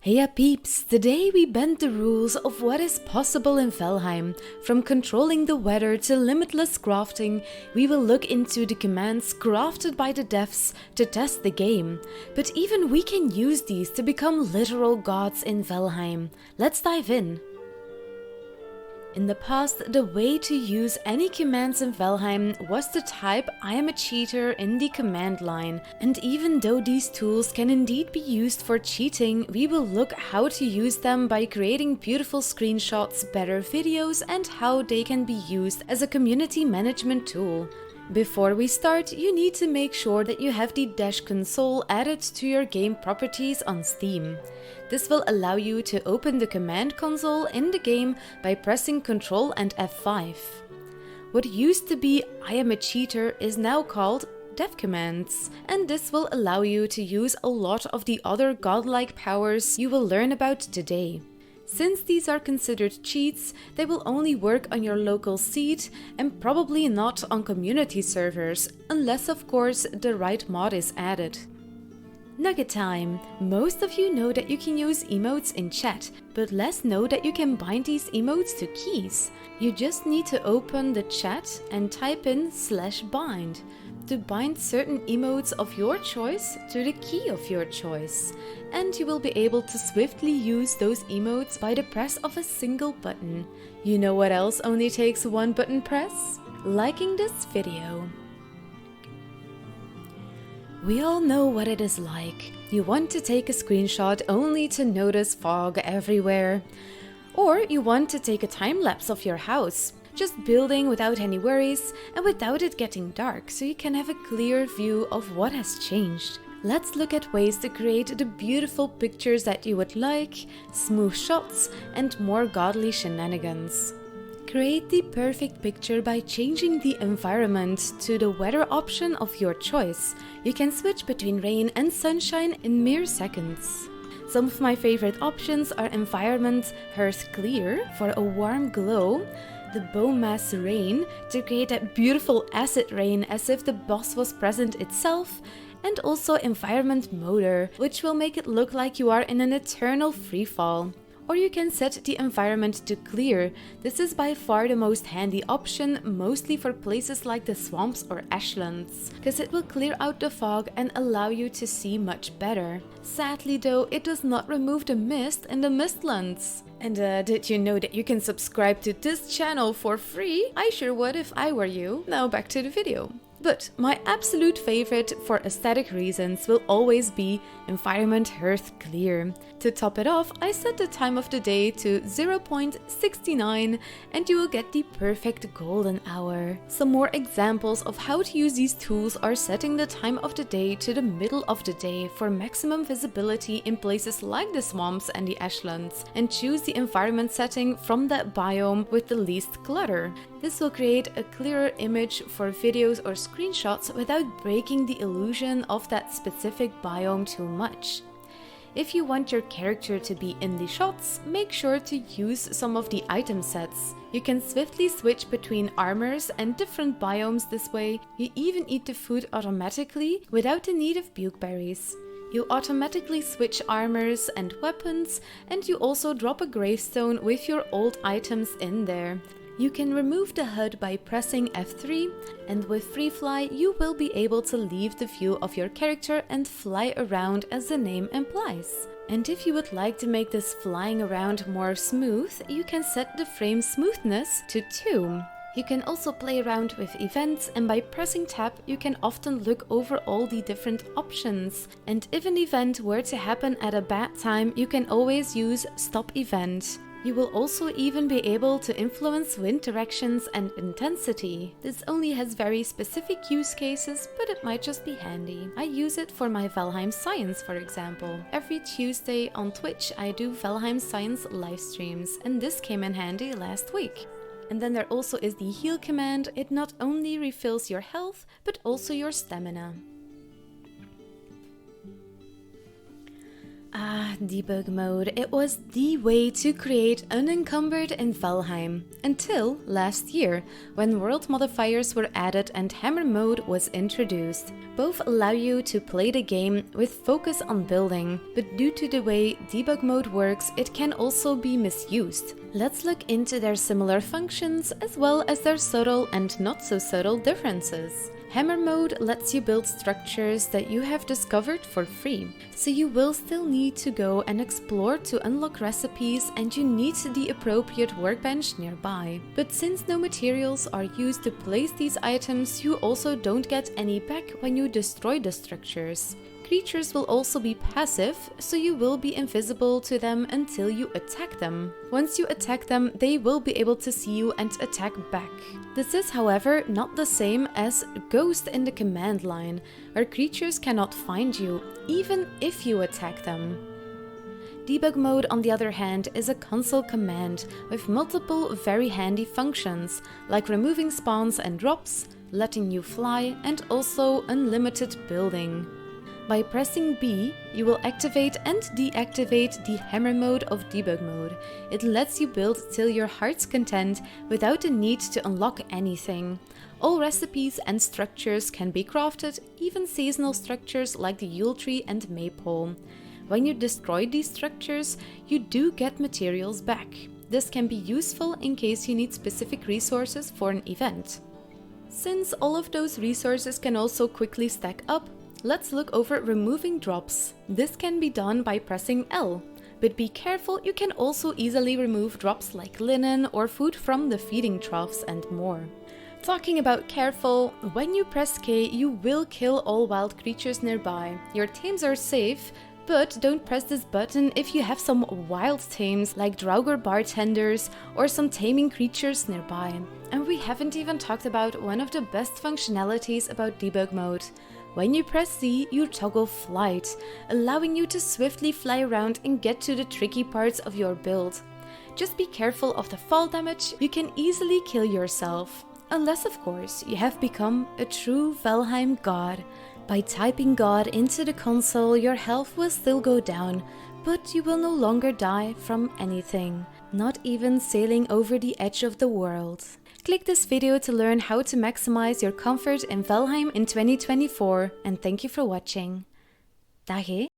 Heya peeps, today we bend the rules of what is possible in Valheim. From controlling the weather to limitless crafting, we will look into the commands crafted by the devs to test the game. But even we can use these to become literal gods in Valheim. Let's dive in. In the past, the way to use any commands in Valheim was to type iamacheater in the command line. And even though these tools can indeed be used for cheating, we will look how to use them by creating beautiful screenshots, better videos, and how they can be used as a community management tool. Before we start, you need to make sure that you have the dash console added to your game properties on Steam. This will allow you to open the command console in the game by pressing Ctrl and F5. What used to be iamacheater is now called devcommands, and this will allow you to use a lot of the other godlike powers you will learn about today. Since these are considered cheats, they will only work on your local seed and probably not on community servers, unless of course the right mod is added. Nugget time! Most of you know that you can use emotes in chat, but less know that you can bind these emotes to keys. You just need to open the chat and type in /bind to bind certain emotes of your choice to the key of your choice. And you will be able to swiftly use those emotes by the press of a single button. You know what else only takes one button press? Liking this video. We all know what it is like. You want to take a screenshot only to notice fog everywhere. Or you want to take a time lapse of your house, just building without any worries and without it getting dark, so you can have a clear view of what has changed. Let's look at ways to create the beautiful pictures that you would like, smooth shots, and more godly shenanigans. Create the perfect picture by changing the environment to the weather option of your choice. You can switch between rain and sunshine in mere seconds. Some of my favorite options are environment hearth clear for a warm glow, the bone mass rain to create that beautiful acid rain as if the boss was present itself, and also environment moder, which will make it look like you are in an eternal freefall. Or you can set the environment to clear. This is by far the most handy option, mostly for places like the swamps or ashlands, because it will clear out the fog and allow you to see much better. Sadly though, it does not remove the mist in the mistlands. And did you know that you can subscribe to this channel for free? I sure would if I were you. Now back to the video. But my absolute favorite for aesthetic reasons will always be environment hearth clear. To top it off, I set the time of the day to 0.69 and you will get the perfect golden hour. Some more examples of how to use these tools are setting the time of the day to the middle of the day for maximum visibility in places like the swamps and the ashlands, and choose the environment setting from that biome with the least clutter. This will create a clearer image for videos or screenshots without breaking the illusion of that specific biome too much. If you want your character to be in the shots, make sure to use some of the item sets. You can swiftly switch between armors and different biomes this way. You even eat the food automatically without the need of bukeberries. You automatically switch armors and weapons, and you also drop a gravestone with your old items in there. You can remove the HUD by pressing F3, and with Free Fly you will be able to leave the view of your character and fly around as the name implies. And if you would like to make this flying around more smooth, you can set the frame smoothness to 2. You can also play around with events, and by pressing tab you can often look over all the different options. And if an event were to happen at a bad time, you can always use stop event. You will also even be able to influence wind directions and intensity. This only has very specific use cases, but it might just be handy. I use it for my Valheim Science, for example. Every Tuesday on Twitch I do Valheim Science live streams, and this came in handy last week. And then there also is the heal command. It not only refills your health, but also your stamina. Debug mode. It was the way to create unencumbered in Valheim, until last year, when world modifiers were added and hammer mode was introduced. Both allow you to play the game with focus on building, but due to the way debug mode works, it can also be misused. Let's look into their similar functions as well as their subtle and not so subtle differences. Hammer mode lets you build structures that you have discovered for free, so you will still need to go and explore to unlock recipes and you need the appropriate workbench nearby. But since no materials are used to place these items, you also don't get any back when you destroy the structures. Creatures will also be passive, so you will be invisible to them until you attack them. Once you attack them, they will be able to see you and attack back. This is, however, not the same as Ghost in the command line, where creatures cannot find you, even if you attack them. Debug mode, on the other hand, is a console command with multiple very handy functions, like removing spawns and drops, letting you fly, and also unlimited building. By pressing B, you will activate and deactivate the hammer mode of debug mode. It lets you build till your heart's content without the need to unlock anything. All recipes and structures can be crafted, even seasonal structures like the Yule tree and maypole. When you destroy these structures, you do get materials back. This can be useful in case you need specific resources for an event. Since all of those resources can also quickly stack up, let's look over removing drops. This can be done by pressing L, but be careful, you can also easily remove drops like linen or food from the feeding troughs and more. Talking about careful, when you press K, you will kill all wild creatures nearby. Your tames are safe, but don't press this button if you have some wild tames like Draugr bartenders or some taming creatures nearby. And we haven't even talked about one of the best functionalities about debug mode. When you press Z, you toggle flight, allowing you to swiftly fly around and get to the tricky parts of your build. Just be careful of the fall damage, you can easily kill yourself. Unless, of course, you have become a true Valheim god. By typing god into the console, your health will still go down, but you will no longer die from anything, not even sailing over the edge of the world. Click this video to learn how to maximize your comfort in Valheim in 2024, and thank you for watching. Dag.